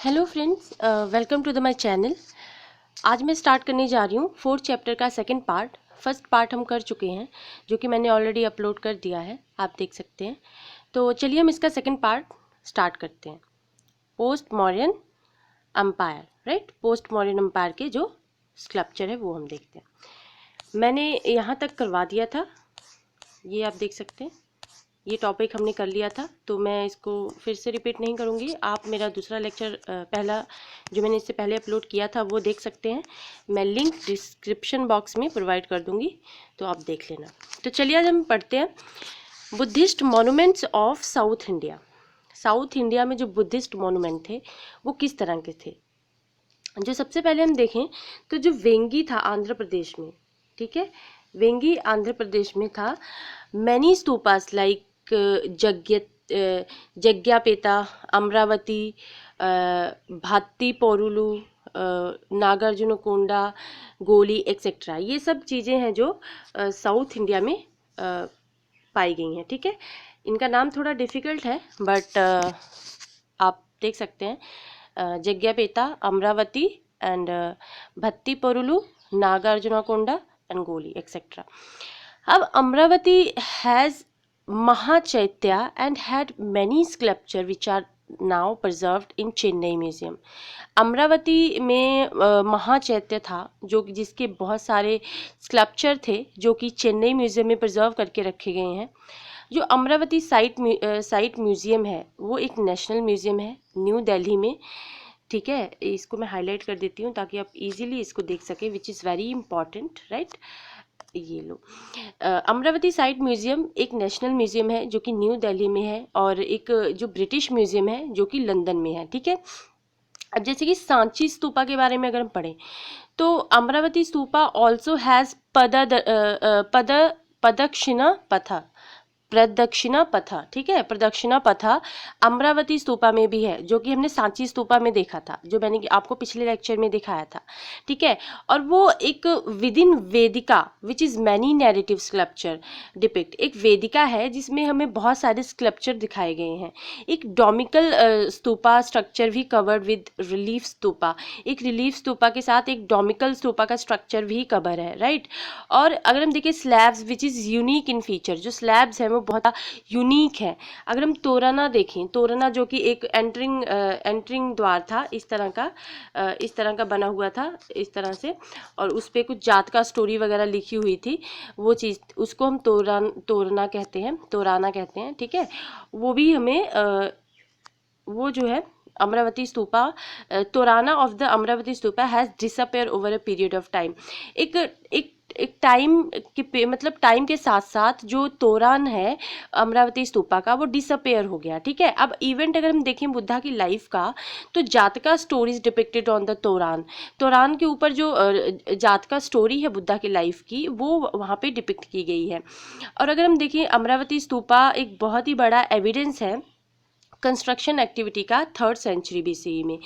Hello friends, welcome to the my channel. आज मैं start करने जा रही हूँ 4th चैप्टर का सेकंड पार्ट। फर्स्ट पार्ट हम कर चुके हैं, जो कि मैंने ऑलरेडी अपलोड कर दिया है, आप देख सकते हैं। तो चलिए हम इसका सेकंड पार्ट स्टार्ट करते हैं। Post modern empire, right. Post modern empire के जो स्कल्पचर है वो हम देखते हैं। मैंने यहाँ तक करवा दिया था, ये आप देख सकते हैं। ये टॉपिक हमने कर लिया था, तो मैं इसको फिर से रिपीट नहीं करूँगी। आप मेरा दूसरा लेक्चर पहला जो मैंने इससे पहले अपलोड किया था वो देख सकते हैं। मैं लिंक डिस्क्रिप्शन बॉक्स में प्रोवाइड कर दूँगी, तो आप देख लेना। तो चलिए आज हम पढ़ते हैं Buddhist monuments of south India. South India में जो बुद्धिस्ट मॉन्यूमेंट थे वो किस तरह के थे। जो सबसे पहले हम देखें तो जो वेंगी था आंध्र प्रदेश में, ठीक है, वेंगी आंध्र प्रदेश में था। Many stupas like Jaggayyapeta, Amaravati, Bhattiprolu, Nagarjunakonda, Goli etcetera, ये सब चीज़ें हैं जो साउथ इंडिया में पाई गई हैं, ठीक है। इनका नाम थोड़ा डिफ़िकल्ट है, बट आप देख सकते हैं। Jaggayyapeta, Amaravati and Bhattiprolu, Nagarjunakonda and Goli etcetera. अब Amaravati has Mahachaitya and had many sculpture which are now preserved in Chennai museum. Amaravati में महाचैत्य था जो जिसके बहुत सारे स्कल्पचर थे जो कि चेन्नई म्यूजियम में प्रिजर्व करके रखे गए हैं। जो अमरावती साइट म्यूजियम है वो एक नेशनल म्यूजियम है न्यू दिल्ली में, ठीक है। इसको मैं हाईलाइट कर देती हूँ ताकि आप इजीली इसको देख सकें, which is very important, right. ये लो, अमरावती साइट म्यूजियम एक नेशनल म्यूजियम है जो कि न्यू दिल्ली में है, और एक जो ब्रिटिश म्यूजियम है जो कि लंदन में है, ठीक है। अब जैसे कि सांची स्तूपा के बारे में अगर हम पढ़ें तो अमरावती स्तूपा ऑल्सो हैज़ प्रदक्षिणा पथा, प्रदक्षिणा पथा, ठीक है, प्रदक्षिणा पथा अमरावती स्तूपा में भी है, जो कि हमने सांची स्तूपा में देखा था, जो मैंने आपको पिछले लेक्चर में दिखाया था, ठीक है। और वो एक with in Vedika which is many narrative sculpture depict, एक वेदिका है जिसमें हमें बहुत सारे स्कल्पचर दिखाए गए हैं। एक डोमिकल स्तूपा स्ट्रक्चर भी कवर्ड विद रिलीफ स्तूपा, एक रिलीफ स्तूपा के साथ एक डोमिकल स्तूपा का स्ट्रक्चर भी कवर है, राइट। और अगर हम देखें slabs which is unique in feature, जो स्लैब्स हैं वो बहुत यूनिक है। अगर हम तोरना देखें, तोरना जो कि एक एंट्रिंग द्वार था, इस तरह का बना हुआ था, इस तरह से, और उस पर कुछ जात का स्टोरी वगैरह लिखी हुई थी, वो चीज़ उसको हम तोरना कहते हैं, तोराना कहते हैं, ठीक है। वो भी हमें वो जो है Amaravati stupa, torana of the Amaravati stupa has disappear over a period of time. एक टाइम के मतलब टाइम के साथ साथ जो तोरान है अमरावती स्तूपा का वो डिसअपेयर हो गया, ठीक है। अब इवेंट अगर हम देखें बुद्धा की लाइफ का, तो जातका स्टोरीज डिपिक्टेड ऑन द तोरान, तोरान के ऊपर जो जातका स्टोरी है बुद्धा की लाइफ की वो वहाँ पे डिपिक्ट की गई है। और अगर हम देखें अमरावती स्तूपा एक बहुत ही बड़ा एविडेंस है कंस्ट्रक्शन एक्टिविटी का 3rd सेंचुरी BCE में।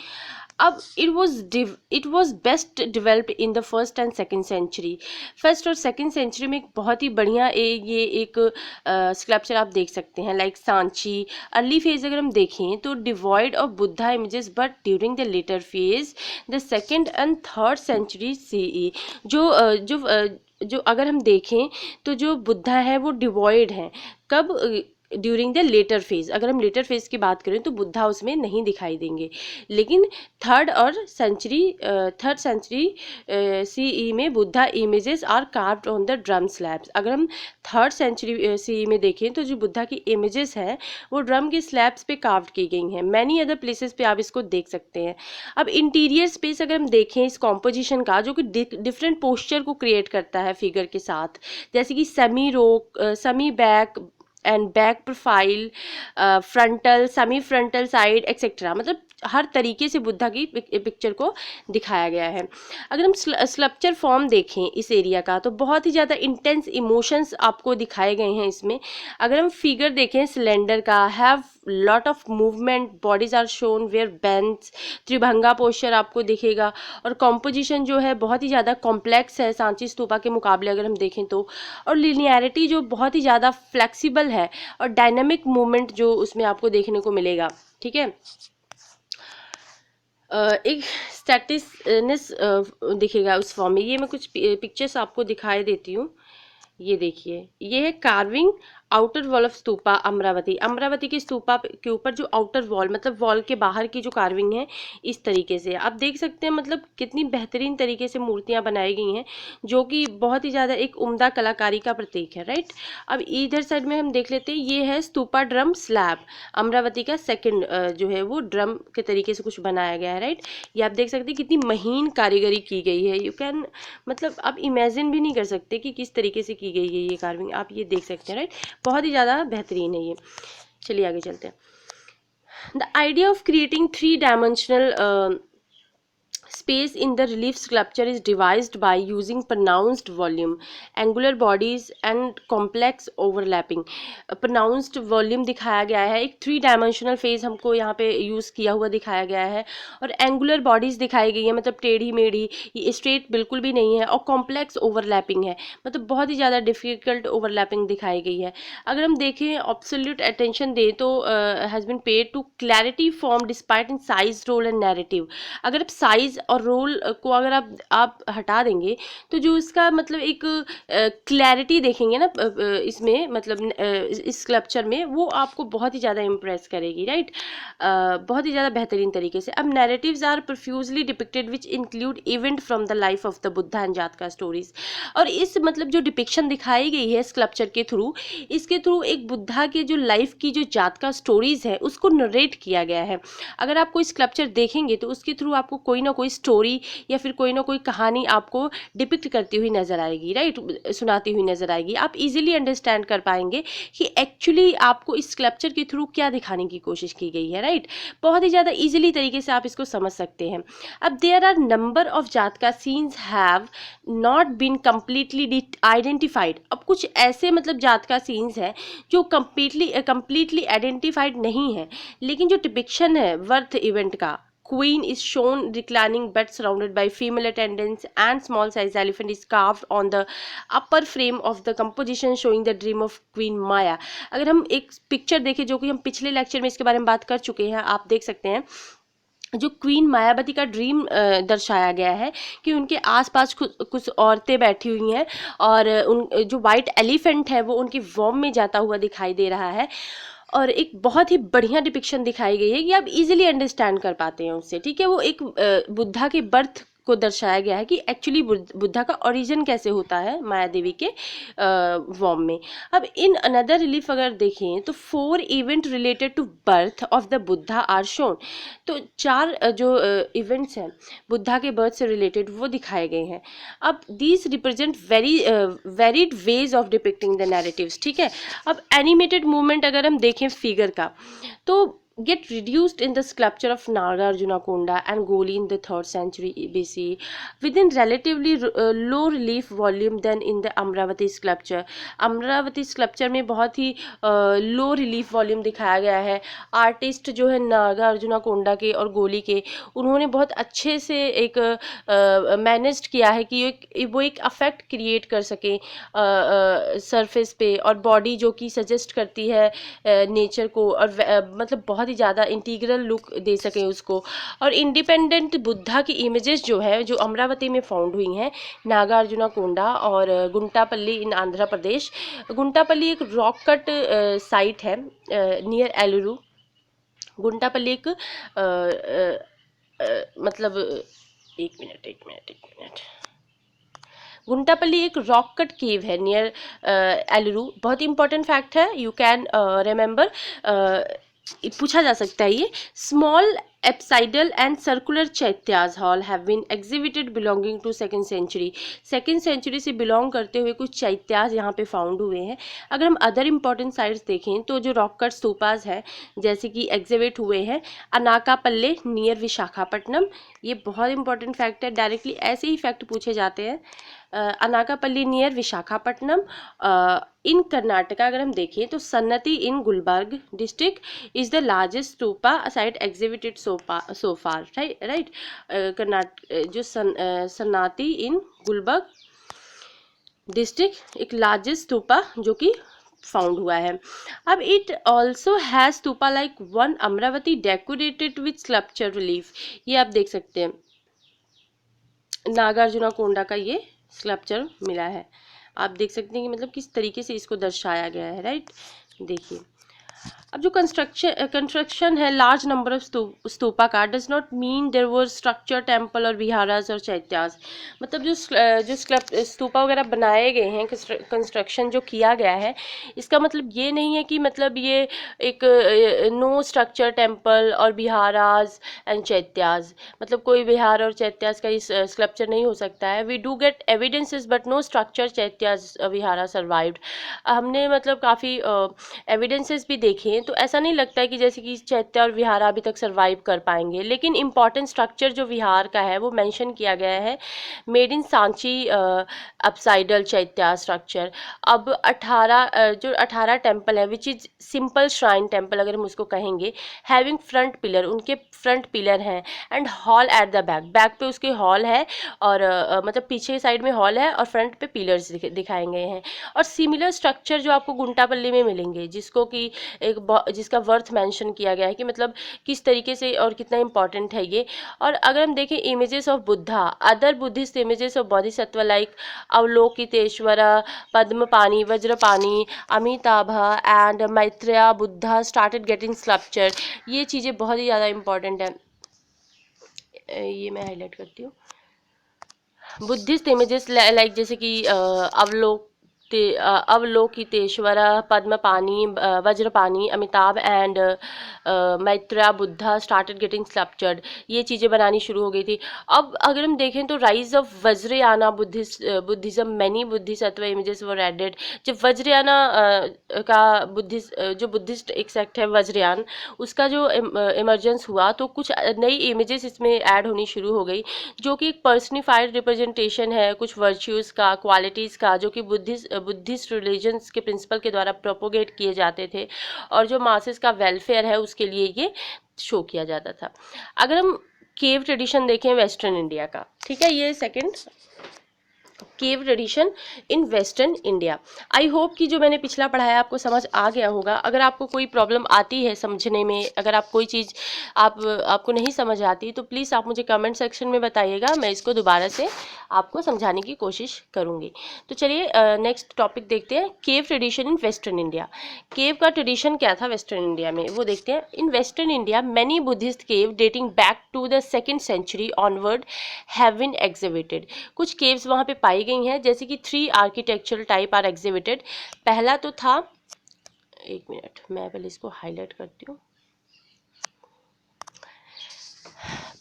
अब it was best developed in the 1st and 2nd century. First और सेकेंड सेंचुरी में एक बहुत ही बढ़िया ये एक स्कल्पचर आप देख सकते हैं, लाइक सांची। अर्ली फेज अगर हम देखें तो devoid of Buddha images, but during the later phase the 2nd and 3rd century CE, जो अगर हम देखें तो जो बुद्धा है वो डिवॉइड है, कब, ड्यूरिंग द लेटर फेज। अगर हम लेटर फेज की बात करें तो बुद्धा उसमें नहीं दिखाई देंगे, लेकिन थर्ड सेंचुरी CE में Buddha images are carved on the drum slabs. अगर हम 3rd सेंचुरी CE में देखें तो जो बुद्धा की इमेजेस हैं वो ड्रम के स्लैब्स पे कार्व्ड की गई हैं। मैनी अदर प्लेसेस पे आप इसको देख सकते हैं। अब इंटीरियर स्पेस अगर हम देखें इस कॉम्पोजिशन का, जो कि डिफरेंट पोस्चर को क्रिएट करता है फिगर के साथ, जैसे कि semi back and back profile, frontal, semi frontal side etcetera, मतलब हर तरीके से बुद्धा की पिक्चर को दिखाया गया है। अगर हम स्कल्पचर फॉर्म देखें इस एरिया का तो बहुत ही ज़्यादा इंटेंस इमोशंस आपको दिखाए गए हैं इसमें। अगर हम फिगर देखें सिलेंडर का, have lot of movement, bodies are shown where bends, tribhanga posture आपको दिखेगा, और कॉम्पोजिशन जो है बहुत ही ज़्यादा कॉम्प्लेक्स है सांची स्तूपा के मुकाबले अगर हम देखें तो, और लिनियरिटी जो बहुत ही ज़्यादा फ्लेक्सिबल है, और डायनामिक मूवमेंट जो उसमें आपको देखने को मिलेगा, ठीक है। एक स्टैटिसनेस दिखेगा उस फॉर्म में। ये मैं कुछ पिक्चर्स आपको दिखाई देती हूँ। ये देखिए, ये है carving outer wall of stupa Amravati. Amravati के स्तूपा के ऊपर जो आउटर वॉल मतलब वॉल के बाहर की जो कार्विंग है, इस तरीके से आप देख सकते हैं। मतलब कितनी बेहतरीन तरीके से मूर्तियां बनाई गई हैं, जो कि बहुत ही ज़्यादा एक उम्दा कलाकारी का प्रतीक है, राइट। अब इधर साइड में हम देख लेते हैं, ये है स्तूपा ड्रम स्लैब। अमरावती का सेकंड जो है वो ड्रम के तरीके से कुछ बनाया गया है, राइट। ये आप देख सकते हैं कितनी महीन कारीगरी की गई है। यू कैन मतलब आप इमेजिन भी नहीं कर सकते कि किस तरीके से की गई है ये कार्विंग। आप ये देख सकते हैं, राइट। बहुत ही ज़्यादा बेहतरीन है ये। चलिए आगे चलते हैं। The idea of creating 3 dimensional space in the relief sculpture is devised by using pronounced volume, angular bodies and complex overlapping। pronounced volume दिखाया गया है, एक 3 डायमेंशनल फेज हमको यहाँ पे यूज़ किया हुआ दिखाया गया है, और एंगुलर बॉडीज दिखाई गई है, मतलब टेढ़ी मेढ़ी, ये स्ट्रेट बिल्कुल भी नहीं है, और कॉम्प्लेक्स ओवरलैपिंग है, मतलब बहुत ही ज़्यादा डिफिकल्ट ओवरलैपिंग दिखाई गई है। अगर हम देखें, एब्सोल्यूट अटेंशन दें तो has been paid to clarity form despite in size, role and narrative. अगर आप साइज और रोल को अगर आप हटा देंगे, तो जो इसका मतलब एक क्लैरिटी देखेंगे ना इसमें, मतलब इस स्कल्पचर में, वो आपको बहुत ही ज़्यादा इम्प्रेस करेगी, राइट। बहुत ही ज़्यादा बेहतरीन तरीके से। अब narratives are profusely depicted which include event from the life of the Buddha and Jataka stories. और इस मतलब जो डिपिक्शन दिखाई गई है स्कल्पचर के थ्रू, इसके थ्रू एक बुद्धा के जो लाइफ की जो जातका स्टोरीज है उसको नरेट किया गया है। अगर आप कोई स्कल्पचर देखेंगे तो उसके थ्रू आपको कोई ना कोई स्टोरी या फिर कोई ना कोई कहानी आपको डिपिक्ट करती हुई नजर आएगी, राइट, सुनाती हुई नजर आएगी। आप इजीली अंडरस्टैंड कर पाएंगे कि एक्चुअली आपको इस स्कल्पचर के थ्रू क्या दिखाने की कोशिश की गई है, राइट। बहुत ही ज़्यादा इजीली तरीके से आप इसको समझ सकते हैं। अब there are number of Jataka scenes have not been completely identified. अब कुछ ऐसे मतलब जातका सीन्स हैं जो कम्प्लीटली आइडेंटिफाइड नहीं है, लेकिन जो डिपिक्शन है वर्थ इवेंट का, Queen is shown reclining bed surrounded by female attendants and small size elephant is carved on the upper frame of the composition showing the dream of Queen Maya। अगर हम एक picture देखें, जो कि हम पिछले lecture में इसके बारे में बात कर चुके हैं, आप देख सकते हैं जो क्वीन मायावती का ड्रीम दर्शाया गया है कि उनके आसपास कुछ औरतें बैठी हुई हैं, और उन जो वाइट एलिफेंट है वो उनकी वॉर्म में जाता हुआ दिखाई दे रहा है, और एक बहुत ही बढ़िया डिपिक्शन दिखाई गई है कि आप इजीली अंडरस्टैंड कर पाते हैं उससे, ठीक है। वो एक बुद्धा के बर्थ को दर्शाया गया है कि एक्चुअली बुद्धा का ओरिजिन कैसे होता है माया देवी के वॉर्म में। अब इन अनदर रिलीफ अगर देखें तो 4 event related to birth of the Buddha are shown. तो 4 जो इवेंट्स हैं बुद्धा के बर्थ से रिलेटेड वो दिखाए गए हैं। अब these represent varied ways of depicting the narratives, ठीक है। अब एनिमेटेड मूवमेंट अगर हम देखें फिगर का, तो get reduced in the sculpture of Nagarjunakonda and Goli in the 3rd century BC within relatively low relief volume than in the Amravati sculpture। Amravati sculpture में बहुत ही लो रिलीफ वॉल्यूम दिखाया गया है। आर्टिस्ट जो है नागार्जुनाकोंडा के और गोली के, उन्होंने बहुत अच्छे से एक मैनेज किया है कि वो एक अफेक्ट क्रिएट कर सकें सरफेस पे, और बॉडी जो कि सजेस्ट करती है नेचर को, और मतलब बहुत ही ज़्यादा इंटीग्रल लुक दे सकें उसको। और इंडिपेंडेंट बुद्धा की इमेजेस जो है जो अमरावती में फाउंड हुई हैं, नागार्जुनाकोंडा और गुंटापल्ली इन आंध्र प्रदेश। गुंटापल्ली एक रॉक कट साइट है नियर एलुरू। गुंटापल्ली एक मतलब एक मिनट गुंटापल्ली एक रॉक कट केव है नियर एलुरू। बहुत इंपॉर्टेंट फैक्ट है, यू कैन रिमेंबर, पूछा जा सकता है ये। Small apsidal and circular chaityas hall have been exhibited belonging to 2nd century. 2nd century से बिलोंग करते हुए कुछ चैत्यास यहाँ पे फाउंड हुए हैं। अगर हम अदर इंपॉर्टेंट साइट्स देखें तो जो रॉक कट स्तूपास हैं जैसे कि एग्जिबिट हुए हैं अनाकापल्ले नियर विशाखापट्टनम। ये बहुत इंपॉर्टेंट फैक्ट है, डायरेक्टली ऐसे ही फैक्ट पूछे जाते हैं। अनाकापल्ली नियर विशाखापट्टनम इन कर्नाटका अगर हम देखें तो Sannati in Gulbarga district is the largest stupa site exhibited so far, right. Karnataka जो सन्नाति इन गुलबर्ग डिस्ट्रिक्ट एक लार्जेस्ट स्तूपा जो कि फाउंड हुआ है। अब it also has stupa like one Amaravati decorated with sculpture relief. ये आप देख सकते हैं नागार्जुना कोंडा का ये स्कल्पचर मिला है। आप देख सकते हैं कि मतलब किस तरीके से इसको दर्शाया गया है, राइट। देखिए अब जो कंस्ट्रक्शन है लार्ज नंबर ऑफ स्तूपा का does not mean there were structure temple और विहारास और चैत्यास। मतलब जो स्तूपा वगैरह बनाए गए हैं, कंस्ट्रक्शन जो किया गया है, इसका मतलब ये नहीं है कि मतलब ये एक नो स्ट्रक्चर टेम्पल और विहारास एंड चैत्यास, मतलब कोई विहार और चैत्यास का इस स्कल्पचर नहीं हो सकता है। We do get evidences but no structure chaityas vihara survived. हमने मतलब काफ़ी एविडेंसेस भी देखे हैं, तो ऐसा नहीं लगता है कि जैसे कि चैत्य और विहार अभी तक सर्वाइव कर पाएंगे। लेकिन इम्पॉर्टेंट स्ट्रक्चर जो विहार का है वो मेंशन किया गया है, made in Sanchi apsidal chaitya structure. अब 18 टेम्पल है which is simple shrine temple अगर हम उसको कहेंगे, हैविंग फ्रंट पिलर, उनके फ्रंट पिलर हैं, and hall at the back पे उसके हॉल है, और मतलब पीछे साइड में हॉल है और फ्रंट पे पिलर्स दिखाए गए हैं। और सिमिलर स्ट्रक्चर जो आपको गुंटापल्ली में मिलेंगे, जिसको कि जिसका वर्थ मेंशन किया गया है कि मतलब किस तरीके से और कितना इंपॉर्टेंट है ये। और अगर हम देखें images of Buddha, other Buddhist images of Bodhisattva like Avalokiteshvara, Padmapani, Vajrapani, Amitabha and Maitreya Buddha started getting sculpture. ये चीज़ें बहुत ही ज़्यादा इंपॉर्टेंट है, ये मैं हाईलाइट करती हूँ। बुद्धिस्ट इमेजेस लाइक जैसे कि Avalokiteshvara, Padmapani, Vajrapani, Amitabha and Maitreya Buddha started getting sculptured. ये चीज़ें बनानी शुरू हो गई थी। अब अगर हम देखें तो rise of Vajrayana Buddhism, many Bodhisattva images were added. जब वज्रयाना का जो बुद्धिस्ट एक सेक्ट है वज्रयान, उसका जो इमर्जेंस हुआ तो कुछ नई इमेजेस इसमें ऐड होनी शुरू हो गई, जो कि एक पर्सनिफाइड रिप्रेजेंटेशन है कुछ वर्च्यूज़ का, क्वालिटीज़ का, जो कि बुद्धिस्ट रिलीजन्स के प्रिंसिपल के द्वारा प्रोपोगेट किए जाते थे, और जो मासेस का वेलफेयर है उसके लिए ये शो किया जाता था। अगर हम केव ट्रेडिशन देखें वेस्टर्न इंडिया का, ठीक है, ये second cave tradition in western India. I hope कि जो मैंने पिछला पढ़ाया आपको समझ आ गया होगा। अगर आपको कोई प्रॉब्लम आती है समझने में, अगर आप कोई चीज़ आपको नहीं समझ आती तो प्लीज़ आप मुझे कमेंट सेक्शन में बताइएगा, मैं इसको दोबारा से आपको समझाने की कोशिश करूँगी। तो चलिए नेक्स्ट टॉपिक देखते हैं, केव ट्रेडिशन इन वेस्टर्न इंडिया। केव का ट्रेडिशन क्या था वेस्टर्न इंडिया में वो देखते हैं। In western India many Buddhist cave dating back to the 2nd century onward have been exhibited. कुछ केव्स वहाँ पे पाई गई हैं, जैसे कि 3 आर्किटेक्चरल टाइप आर एग्जिबिटेड। पहला तो था, एक मिनट मैं पहले इसको हाईलाइट करती हूँ।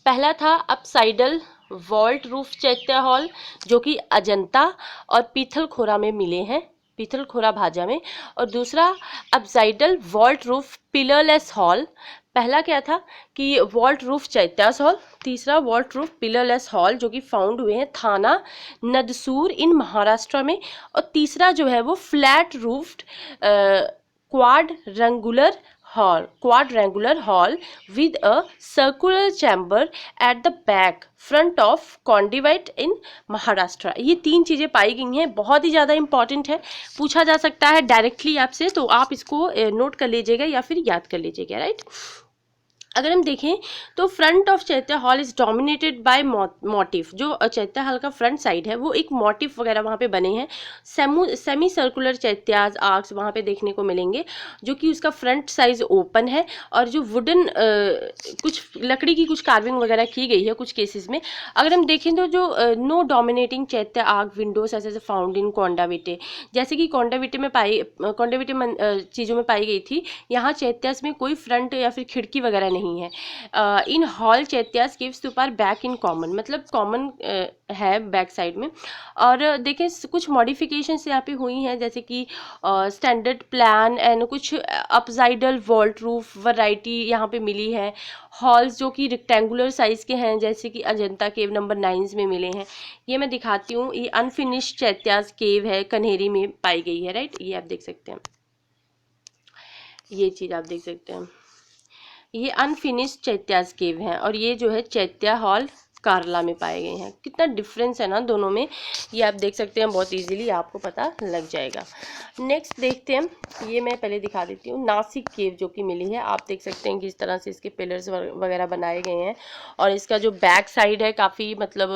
पहला था अपसाइडल वॉल्ट रूफ चैत्य हॉल, जो कि अजंता और पीथलखोरा में मिले हैं, पीथलखोरा भाजा में। और दूसरा अपसाइडल वॉल्ट रूफ पिलरलेस हॉल। पहला क्या था कि वॉल्ट रूफ चैत्यास हॉल, तीसरा वॉल्ट रूफ पिलरलेस हॉल, जो कि फाउंड हुए हैं थाना नदसूर इन महाराष्ट्र में। और तीसरा जो है वो flat roofed quadrangular hall with a circular chamber at the back front of conduit in Maharashtra. ये 3 चीज़ें पाई गई हैं, बहुत ही ज़्यादा इंपॉर्टेंट है, पूछा जा सकता है डायरेक्टली आपसे, तो आप इसको नोट कर लीजिएगा या फिर याद कर लीजिएगा, राइट। अगर हम देखें तो front of chaitya hall is dominated by motif. जो चैत्य हॉल का फ्रंट साइड है वो एक मोटिफ वगैरह वहाँ पे बने हैं, सेमी सर्कुलर चैत्याज आर्क्स वहाँ पे देखने को मिलेंगे, जो कि उसका फ्रंट साइज ओपन है, और जो वुडन कुछ लकड़ी की कुछ कार्विंग वगैरह की गई है कुछ केसेस में। अगर हम देखें तो जो नो डोमिनेटिंग चैत्य आर्क विंडोज ऐसे फाउंड इन कोंडाविटे, जैसे कि कोंडाविटे चीज़ों में पाई गई थी, यहाँ चैत्यास में कोई फ्रंट या फिर खिड़की वगैरह नहीं है। In hall chaityas gives stupa back in common, मतलब कॉमन है बैक साइड में। और देखें कुछ मॉडिफिकेशंस यहाँ पे हुई हैं, जैसे कि स्टैंडर्ड प्लान एंड कुछ अपसाइडल वॉल्ट रूफ वैरायटी यहाँ पे मिली है। हॉल्स जो कि रेक्टेंगुलर साइज के हैं, जैसे कि अजंता केव नंबर 9 में मिले हैं। ये मैं दिखाती हूँ, ये अनफिनिश्ड चैत्यास केव है, कन्हेरी में पाई गई है, राइट। ये आप देख सकते हैं, ये चीज़ आप देख सकते हैं, ये अनफिनिश्ड चैत्यास केव हैं। और ये जो है चैत्या हॉल कार्ला में पाए गए हैं। कितना डिफरेंस है ना दोनों में, ये आप देख सकते हैं, बहुत इजीली आपको पता लग जाएगा। नेक्स्ट देखते हैं, ये मैं पहले दिखा देती हूँ, नासिक केव जो कि मिली है। आप देख सकते हैं किस तरह से इसके पिलर्स वगैरह बनाए गए हैं, और इसका जो बैक साइड है काफ़ी मतलब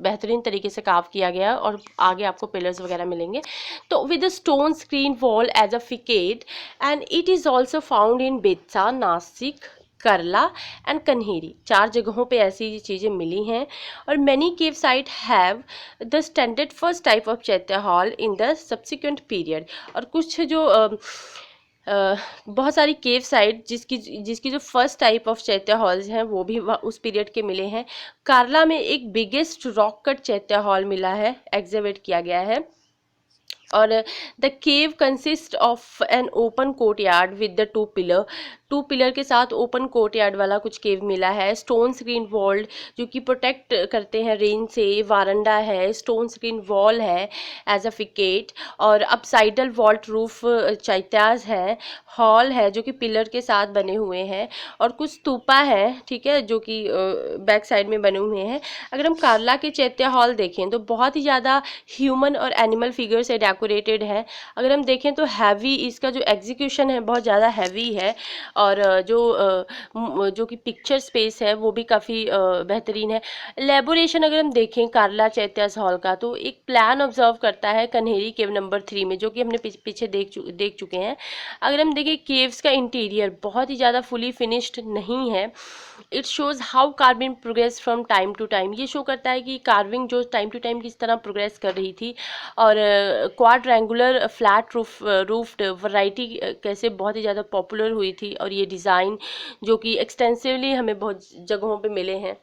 बेहतरीन तरीके से कार्व किया गया है, और आगे आपको पिलर्स वगैरह मिलेंगे। तो with a stone screen wall as a facade, and it is also found in Bedsa, Nashik, Karla and Kanheri. 4 जगहों पे ऐसी चीज़ें मिली हैं। और many cave site have the standard first type of chaitya hall in the subsequent period. और कुछ जो बहुत सारी केव साइट जिसकी जो first type of chaitya halls हैं वो भी उस पीरियड के मिले हैं। कार्ला में एक बिगेस्ट रॉक कट चैत्य हॉल मिला है, एग्जिबिट किया गया है। और the cave consist of an open courtyard with the 2 pillar के साथ ओपन कोर्टयार्ड वाला कुछ केव मिला है। स्टोन स्क्रीन वॉल्ड जो कि प्रोटेक्ट करते हैं रेन से, वारंडा है, स्टोन स्क्रीन वॉल है एज अ फिकेट, और अपसाइडल वॉल्ट रूफ चैत्याज है, हॉल है जो कि पिलर के साथ बने हुए हैं, और कुछ स्तूपा है, ठीक है, जो कि बैक साइड में बने हुए हैं। अगर हम कार्ला के चैत्य हॉल देखें तो बहुत ही ज़्यादा ह्यूमन और एनिमल फिगर से डेकोरेटेड है। अगर हम देखें तो हैवी इसका जो एग्जीक्यूशन है बहुत ज़्यादा हैवी है, और जो कि पिक्चर स्पेस है वो भी काफ़ी बेहतरीन है। एलेबोरेशन अगर हम देखें कार्ला चैत्यास हॉल का, तो एक प्लान ऑब्जर्व करता है कन्हेरी केव नंबर 3 में, जो कि हमने पीछे देख चुके हैं। अगर हम देखें केव्स का इंटीरियर बहुत ही ज़्यादा फुली फिनिश्ड नहीं है। It shows how carving progress from time to time. ये शो करता है कि कार्विंग जो टाइम टू टाइम किस तरह प्रोग्रेस कर रही थी, और क्वाड्रेंगुलर फ्लैट रूफ्ड वैरायटी कैसे बहुत ही ज़्यादा पॉपुलर हुई थी, और ये डिज़ाइन जो कि एक्सटेंसिवली हमें बहुत जगहों पे मिले हैं,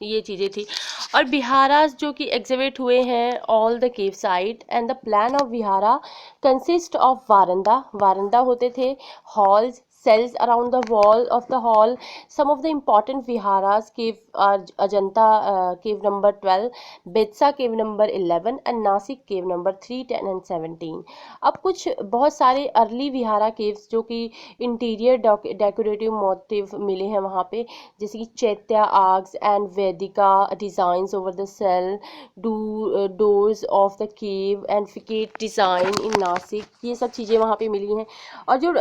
ये चीज़ें थी। और विहारास जो कि एग्जिबिट हुए हैं all the cave site, and the plan of vihara consist of verandah होते थे, halls, cells around the wall of the hall. Some of the important viharas cave are Ajanta cave number 12, Betsa cave number 11 and Nasik cave number 3, 10 and 17. अब कुछ बहुत सारे early vihara caves जो कि interior decorative motive मिले हैं वहाँ पे, जैसे कि chaitya arches and vedika designs over the cell, doors of the cave and facade design in Nashik, ये सब चीज़ें वहाँ पे मिली हैं। और जो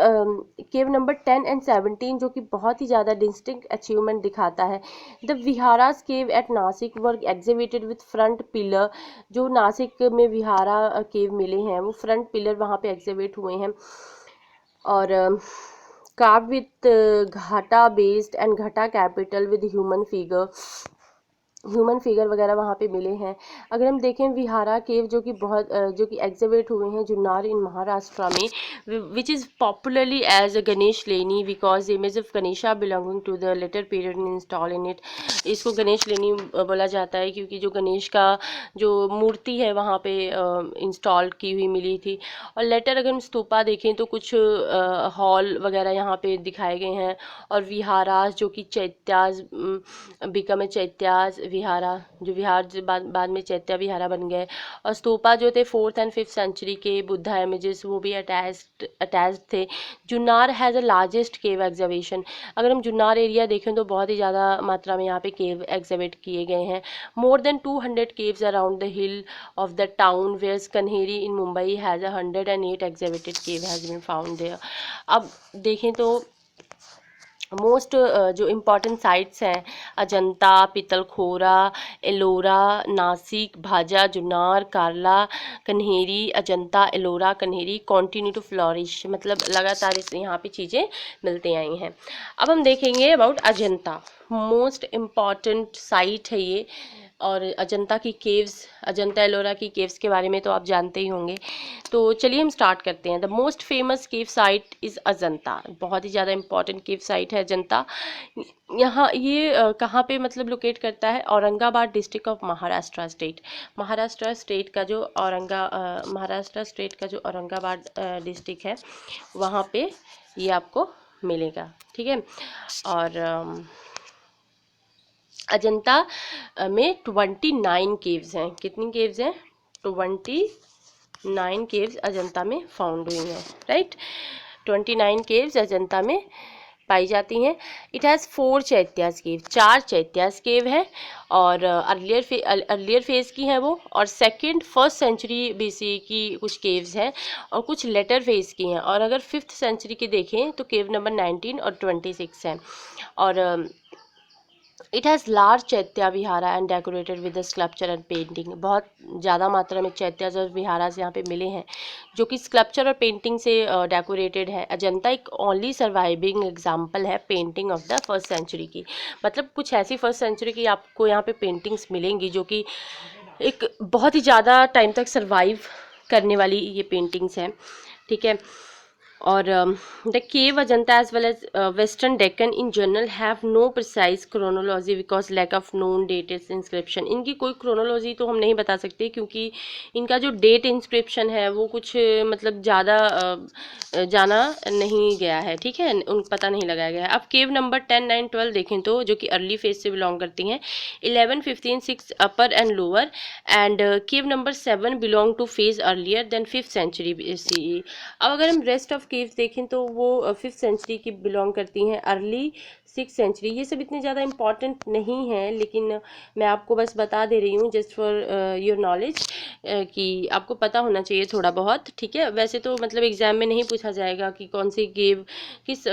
केव नंबर 10 एंड 17 जो कि बहुत ही ज़्यादा डिस्टिंक्ट अचीवमेंट दिखाता है, the viharas cave at Nashik were exhibited with front pillar. जो नासिक में विहारा केव मिले हैं वो फ्रंट पिलर वहाँ पे एग्जिबिट हुए हैं, और carved with घाटा बेस्ड एंड घाटा कैपिटल विद ह्यूमन फिगर वगैरह वहाँ पे मिले हैं। अगर हम देखें विहारा केव जो कि एग्जिबिट हुए हैं जुन्नार इन महाराष्ट्र में, which is popularly as a Ganesh Leni because the image of Ganesha belonging to the later period install in it. इसको गणेश लेनी बोला जाता है क्योंकि जो गणेश का जो मूर्ति है वहाँ पे इंस्टॉल की हुई मिली थी। और लेटर अगर हम स्तूपा देखें तो कुछ हॉल वगैरह यहाँ पे दिखाए गए हैं, और विहारास जो कि चैत्याज बिकम चैत्याज विहारा, जो विहार बाद में चैत्या विहारा बन गए। और स्तूपा जो थे 4th and 5th सेंचुरी के बुद्धा इमेजेस वो भी अटैच्ड थे। Junnar has a largest cave exhibition. अगर हम जुन्नार एरिया देखें तो बहुत ही ज़्यादा मात्रा में यहाँ पे केव एग्जिबिट किए गए हैं। More than 200 caves around the hill of the town, whereas Kanheri in Mumbai has 108 exhibited cave has been found there. अब देखें तो मोस्ट जो इम्पॉर्टेंट साइट्स हैं Ajanta, Pitalkhora, Ellora, Nashik, Bhaja, Junnar, Karla, Kanheri, Ajanta, Ellora, Kanheri continue to flourish, मतलब लगातार इस यहाँ पे चीज़ें मिलती आई हैं। अब हम देखेंगे about Ajanta, most important site है ये। और अजंता की केव्स, अजंता एलोरा की केव्स के बारे में तो आप जानते ही होंगे। तो चलिए हम स्टार्ट करते हैं। The most famous cave site is Ajanta, बहुत ही ज़्यादा इंपॉर्टेंट केव साइट है अजंता। यहाँ ये कहाँ पे मतलब लोकेट करता है, Aurangabad district of Maharashtra state. Maharashtra state का जो औरंगाबाद डिस्ट्रिक्ट है वहाँ पे ये आपको मिलेगा, ठीक है। और अजंता में 29 केव्स हैं। कितनी केव्स हैं? 29 केव्स अजंता में फाउंड हुई हैं, राइट। 29 केव्स अजंता में पाई जाती हैं। इट हैज़ 4 चैत्यास केव, 4 चैत्यास केव है और अर्लियर फेज़ की हैं वो, और फर्स्ट सेंचुरी बीसी की कुछ केव्स हैं और कुछ लेटर फेज़ की हैं। और अगर 5th सेंचुरी की देखें तो केव नंबर 19 और 26 हैं। और it has large chaitya vihara and decorated with sculpture and painting. बहुत ज़्यादा मात्रा में चैत्यास और विहारास यहाँ पे मिले हैं जो कि स्कल्पचर और पेंटिंग से डेकोरेटेड है। अजंता एक ओनली सर्वाइविंग एग्जाम्पल है painting of the first century की। मतलब कुछ ऐसी फर्स्ट सेंचुरी की आपको यहाँ पे पेंटिंग्स मिलेंगी जो कि एक बहुत ही ज़्यादा टाइम तक सर्वाइव करने वाली ये पेंटिंग्स हैं, ठीक है। और the cave Ajanta as well as western Deccan in general have no precise chronology because lack of known dated inscription. इनकी कोई क्रोनोलॉजी तो हम नहीं बता सकते क्योंकि इनका जो डेट इंस्क्रिप्शन है वो कुछ मतलब ज़्यादा जाना नहीं गया है, ठीक है, उन पता नहीं लगाया गया है। अब केव नंबर 10, 9, 12 देखें तो जो कि अर्ली फेज से बिलोंग करती हैं, 11, 15, 6 upper and lower, and cave number 7 belong to phase earlier than 5th century CE। अब अगर हम रेस्ट ऑफ केव्स देखें तो वो 5th सेंचुरी की बिलोंग करती हैं, अर्ली 6th सेंचुरी। ये सब इतने ज़्यादा इंपॉर्टेंट नहीं है लेकिन मैं आपको बस बता दे रही हूँ जस्ट फॉर योर नॉलेज कि आपको पता होना चाहिए थोड़ा बहुत, ठीक है। वैसे तो मतलब एग्ज़ाम में नहीं पूछा जाएगा कि कौन सी केव किस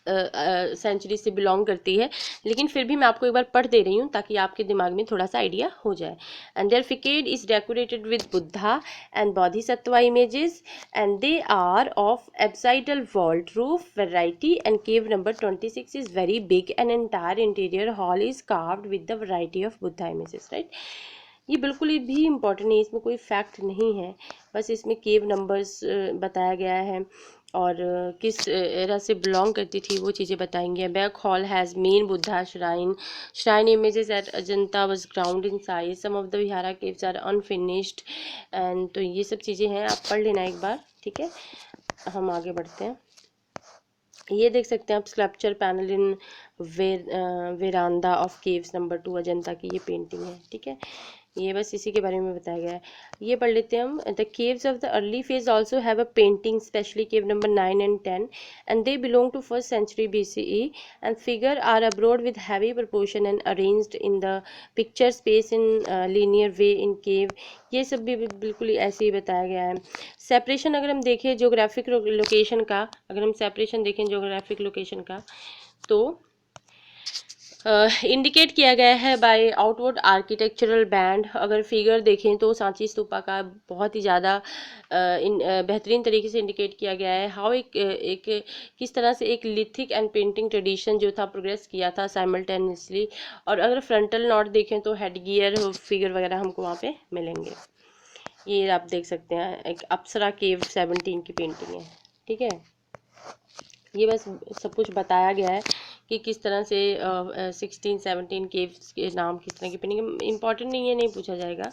सेंचुरी से बिलोंग करती है, लेकिन फिर भी मैं आपको एक बार पढ़ दे रही हूँ ताकि आपके दिमाग में थोड़ा सा आइडिया हो जाए। And there facade is decorated with Buddha and Bodhisattva images and they are of apsidal vault roof variety and cave number 26 is very big and entire interior hall is carved with the variety of Buddha images, right. ये बिल्कुल भी important नहीं, इसमें कोई fact नहीं है, बस इसमें केव नंबर्स बताया गया है और किस एरा से बिलोंग करती थी वो चीज़ें बताएंगे। Back hall has main Buddha shrine images at Ajanta was ground in size, some of the vihara caves are unfinished and तो ये सब चीज़ें हैं, आप पढ़ लेना एक बार, ठीक है। हम आगे बढ़ते हैं। ये देख सकते हैं आप sculpture panel in verandah of caves number 2 Ajanta की ये पेंटिंग है, ठीक है। ये बस इसी के बारे में बताया गया है। ये पढ़ लेते हैं हम। The caves of the early phase also have a painting specially cave number 9 and 10 and they belong to first century BCE and figure are abroad with heavy proportion and arranged in the picture space in linear way in cave. ये सब भी बिल्कुल ही ऐसे ही बताया गया है। Separation अगर हम देखें जोग्राफिक लोकेशन का, अगर हम सेपरेशन देखें जोग्राफिक लोकेशन का तो इंडिकेट किया गया है बाय आउटवर्ड आर्किटेक्चरल बैंड। अगर फिगर देखें तो सांची स्तूपा का बहुत ही ज़्यादा बेहतरीन तरीके से इंडिकेट किया गया है हाउ एक किस तरह से एक लिथिक एंड पेंटिंग ट्रेडिशन जो था प्रोग्रेस किया था साइमल्टेनियसली। और अगर फ्रंटल नॉट देखें तो हेड गियर फिगर वगैरह हमको वहाँ पे मिलेंगे। ये आप देख सकते हैं एक अप्सरा केव 17 की पेंटिंग है, ठीक है। ये बस सब कुछ बताया गया है कि किस तरह से 16, 17 केव्स के नाम किस तरह की पेंटिंग, इम्पॉर्टेंट नहीं है, नहीं पूछा जाएगा,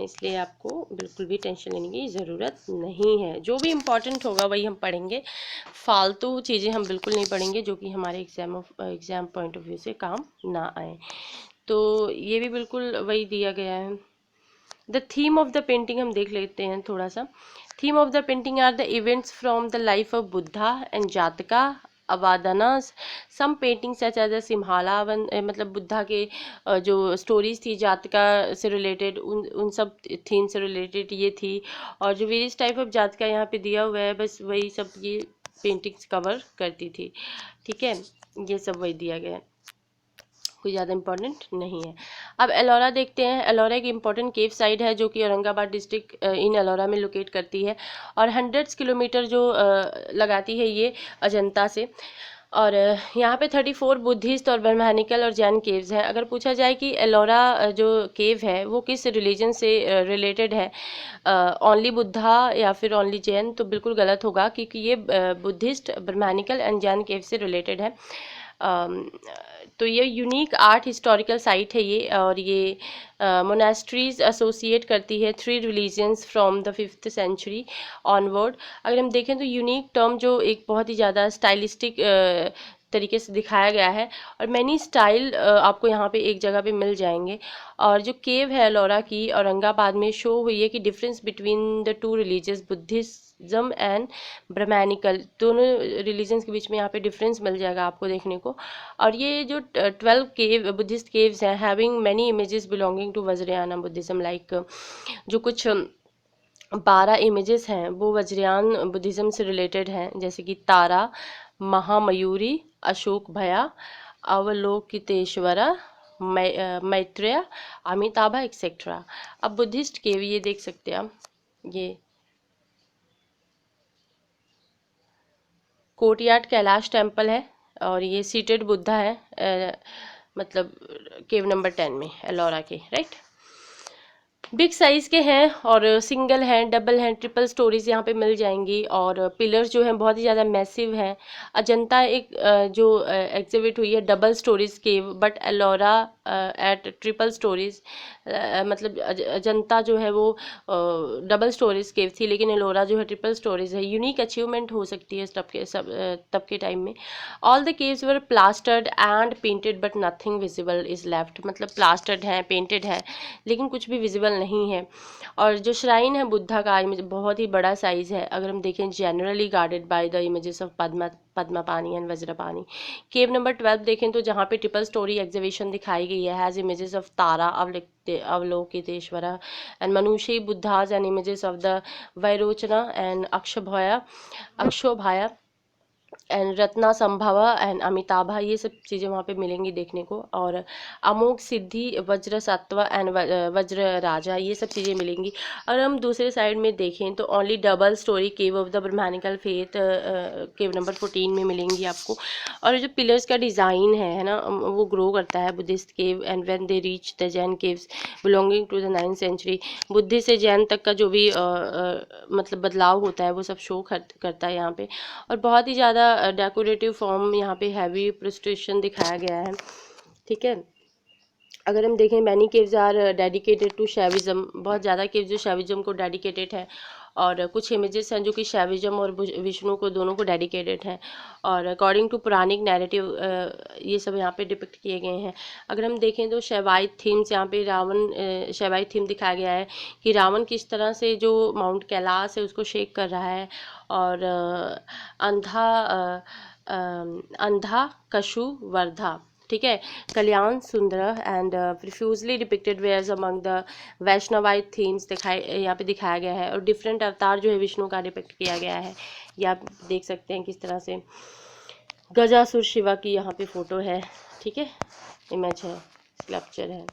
इसलिए आपको बिल्कुल भी टेंशन लेने की ज़रूरत नहीं है। जो भी इम्पोर्टेंट होगा वही हम पढ़ेंगे, फालतू चीज़ें हम बिल्कुल नहीं पढ़ेंगे जो कि हमारे एग्ज़ाम पॉइंट ऑफ व्यू से काम ना आए। तो ये भी बिल्कुल वही दिया गया है। The theme of the painting हम देख लेते हैं थोड़ा सा। Theme of the painting are the events from the life of Buddha and Jataka avadanas. Some painting such as a सिम्हाला मतलब बुद्धा के जो स्टोरीज थी जातका से रिलेटेड, उन सब थीम से रिलेटेड ये थी। और जो वेरियस टाइप ऑफ जातका यहाँ पे दिया हुआ है बस वही सब ये पेंटिंग्स कवर करती थी, ठीक है। ये सब वही दिया गया है, कोई ज़्यादा इंपॉर्टेंट नहीं है। अब एलोरा देखते हैं। एलोरा एक इम्पॉर्टेंट केव साइट है जो कि औरंगाबाद डिस्ट्रिक्ट इन एलोरा में लोकेट करती है और 100 किलोमीटर जो लगाती है ये अजंता से। और यहाँ पे 34 बुद्धिस्ट और ब्रह्मानिकल और जैन केव्स हैं। अगर पूछा जाए कि एलोरा जो केव है वो किस रिलीजन से रिलेटेड है, ओनली बुद्धा या फिर ओनली जैन, तो बिल्कुल गलत होगा क्योंकि ये बुद्धिस्ट ब्रह्मानिकल एंड जैन केव से रिलेटेड है। तो ये यूनिक आर्ट हिस्टोरिकल साइट है ये, और ये मोनास्ट्रीज एसोसिएट करती है 3 religions from the 5th century onward. अगर हम देखें तो यूनिक टर्म जो एक बहुत ही ज़्यादा स्टाइलिस्टिक तरीके से दिखाया गया है, और मैनी स्टाइल आपको यहाँ पे एक जगह पे मिल जाएंगे। और जो केव है एलोरा की औरंगाबाद में शो हुई है कि difference between the two religious Buddhism and Brahmanical, दोनों रिलीजन्स के बीच में यहाँ पे डिफरेंस मिल जाएगा आपको देखने को। और ये जो 12 केव बुद्धिस्ट केव्स हैं having many images belonging to Vajrayana Buddhism, like जो कुछ 12 इमेजेस हैं वो वज्रयान बुद्धिज्म से रिलेटेड हैं, जैसे कि तारा, महामयूरी, अशोक भया, अवलोकितेश्वरा, मैत्रेय, अमिताभा एक्सेट्रा। अब बुद्धिस्ट केव ये देख सकते हैं आप, ये कोटयार्ड कैलाश टेम्पल है, और ये सीटेड बुद्धा है, मतलब केव नंबर 10 में एलोरा के, राइट। बिग साइज़ के हैं और सिंगल हैं, डबल हैं, ट्रिपल स्टोरीज यहाँ पे मिल जाएंगी, और पिलर्स जो हैं बहुत ही ज़्यादा मैसिव हैं। अजंता एक जो एग्जिबिट हुई है double stories cave, but Ellora at triple stories, मतलब अजंता जो है वो डबल स्टोरीज केव थी, लेकिन एलोरा जो है ट्रिपल स्टोरीज है। यूनिक अचीवमेंट हो सकती है तब के टाइम में। All the caves were plastered and painted but nothing visible is left, मतलब प्लास्टर्ड है, पेंटेड है, लेकिन कुछ भी विजिबल नहीं है। और जो श्राइन है बुद्धा का इमेज बहुत ही बड़ा साइज है, अगर हम देखें generally guarded by the images of Padmapani and Vajrapani. Cave number 12 देखें तो जहाँ पे ट्रिपल स्टोरी एग्जीबिशन दिखाई गई है, has images of Tara, Avalokiteshvara and Manushya Buddhas and images of the Vairochana and Akshobhya and Ratnasambhava and Amitabha, ये सब चीज़ें वहाँ पे मिलेंगी देखने को। और अमोघ सिद्धि, वज्र सत्व एंड वज्र राजा, ये सब चीज़ें मिलेंगी। अगर हम दूसरे साइड में देखें तो only double storey cave of the Brahmanical faith cave number 14 में मिलेंगी आपको। और जो पिलर्स का डिज़ाइन है ना, वो ग्रो करता है Buddhist cave and when they reach the Jain caves belonging to the 9th century. Buddhist से जैन तक का जो भी मतलब बदलाव होता है वो सब शो करता है यहाँ पे। और बहुत ही ज़्यादा डेकोरेटिव फॉर्म यहाँ पे हैवी प्रेस्टेशन दिखाया गया है, ठीक है। अगर हम देखें many caves are dedicated to Shaivism, बहुत ज़्यादा केव्स जो शैविज्म को डेडिकेटेड है, और कुछ इमेजेस हैं जो कि शैविज्म और विष्णु को दोनों को डेडिकेटेड हैं। और अकॉर्डिंग टू पुराणिक नैरेटिव ये सब यहाँ पे डिपिक्ट किए गए हैं। अगर हम देखें तो शैवाइट थीम्स, यहाँ पे रावण शैवाइट थीम दिखाया गया है कि रावण किस तरह से जो माउंट कैलाश है उसको शेक कर रहा है। और अंधा कशु वर्धा, ठीक है, Kalyan Sundar and profusely depicted wares among the Vaishnavite themes यहाँ पे दिखाया गया है। और डिफरेंट अवतार जो है विष्णु का डिपिक्ट किया गया है, ये आप देख सकते हैं किस तरह से। गजासुर शिवा की यहाँ पे फोटो है, ठीक है, इमेज है, स्कल्पचर है।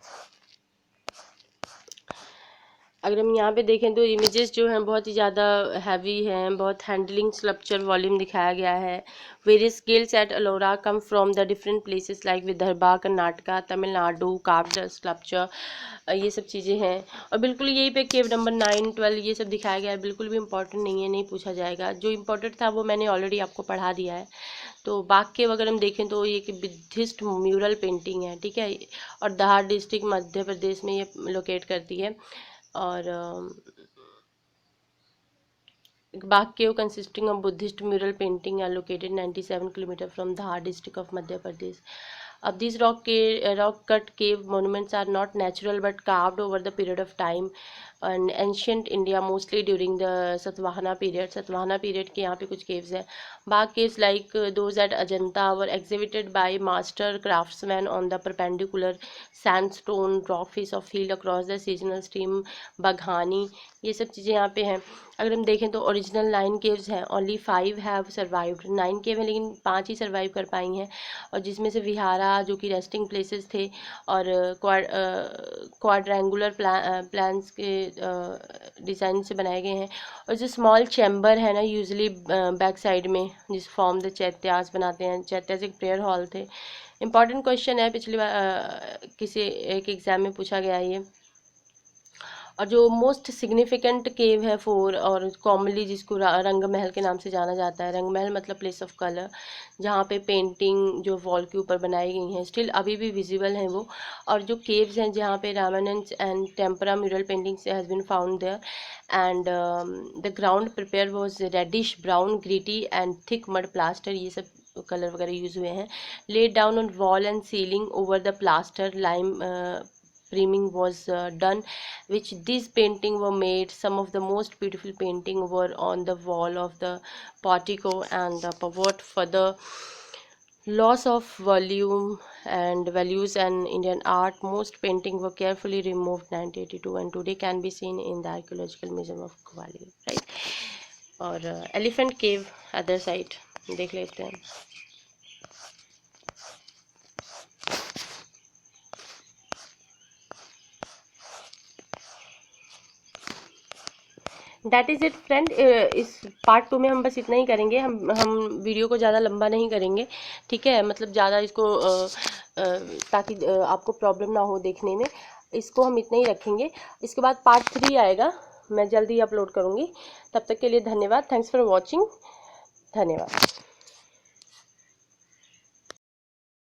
अगर हम यहाँ पे देखें तो इमेजेस जो हैं बहुत ही ज़्यादा हैवी हैं, बहुत हैंडलिंग स्कल्पचर वॉल्यूम दिखाया गया है। Various scales at Ellora come from the different places like Vidarbha, Karnataka, Tamil Nadu, carved sculpture, ये सब चीज़ें हैं। और बिल्कुल यही पे केव नंबर 9, 12 ये सब दिखाया गया है, बिल्कुल भी इंपॉर्टेंट नहीं है, नहीं पूछा जाएगा। जो इंपॉर्टेंट था वो मैंने ऑलरेडी आपको पढ़ा दिया है। तो बाग केव अगर हम देखें तो ये कि बुद्धिस्ट म्यूरल पेंटिंग है, ठीक है, और धार डिस्ट्रिक्ट मध्य प्रदेश में ये लोकेट करती है। और Bagh cave consisting of Buddhist mural painting are located 97 kilometre from Dhar district of Madhya Pradesh. Of these rock cut cave monuments are not natural but carved over the period of time in ancient India, mostly during the Satvahana period. Satvahana period के यहाँ पे कुछ caves हैं. Bagh caves like those at Ajanta were exhibited by master craftsmen on the perpendicular sandstone rock face of field across the seasonal stream Baghani. ये सब चीज़ें यहाँ पे हैं। अगर हम देखें तो ओरिजिनल 9 केव्स हैं, ओनली 5 हैव सर्वाइव्ड। 9 केव हैं लेकिन 5 ही सर्वाइव कर पाई हैं, और जिसमें से विहारा जो कि रेस्टिंग प्लेसेस थे, और क्वाड्रेंगुलर प्लान्स के डिज़ाइन से बनाए गए हैं। और जो स्मॉल चैम्बर है ना यूजुअली बैक साइड में, जिस फॉर्म द चैत्यास बनाते हैं, चैत्यास एक प्रेयर हॉल थे। इंपॉर्टेंट क्वेश्चन है, पिछली बार किसी एक एग्ज़ाम में पूछा गया है ये। और जो मोस्ट सिग्निफिकेंट केव है 4, और कॉमनली जिसको रंग महल के नाम से जाना जाता है, रंग महल मतलब प्लेस ऑफ कलर, जहाँ पे पेंटिंग जो वॉल के ऊपर बनाई गई हैं स्टिल अभी भी विजिबल हैं वो। और जो केव्स हैं जहाँ पे Ramanand and tempera mural paintings has been found there, and the ground prepare was reddish brown gritty and thick mud plaster, ये सब कलर वगैरह यूज़ हुए हैं. Laid down on wall and ceiling over the plaster lime priming was done, which these painting were made. Some of the most beautiful painting were on the wall of the portico and the pavot. For the loss of volume and values and Indian art, most painting were carefully removed 1982 and today can be seen in the archaeological museum of Gwalior, right? और elephant केव other side देख लेते हैं. That is it friend. इस part 2 में हम बस इतना ही करेंगे. हम वीडियो को ज़्यादा लंबा नहीं करेंगे, ठीक है. मतलब ज़्यादा इसको ताकि आपको प्रॉब्लम ना हो देखने में, इसको हम इतना ही रखेंगे. इसके बाद पार्ट 3 आएगा, मैं जल्दी अपलोड करूँगी. तब तक के लिए धन्यवाद. Thanks for watching. धन्यवाद.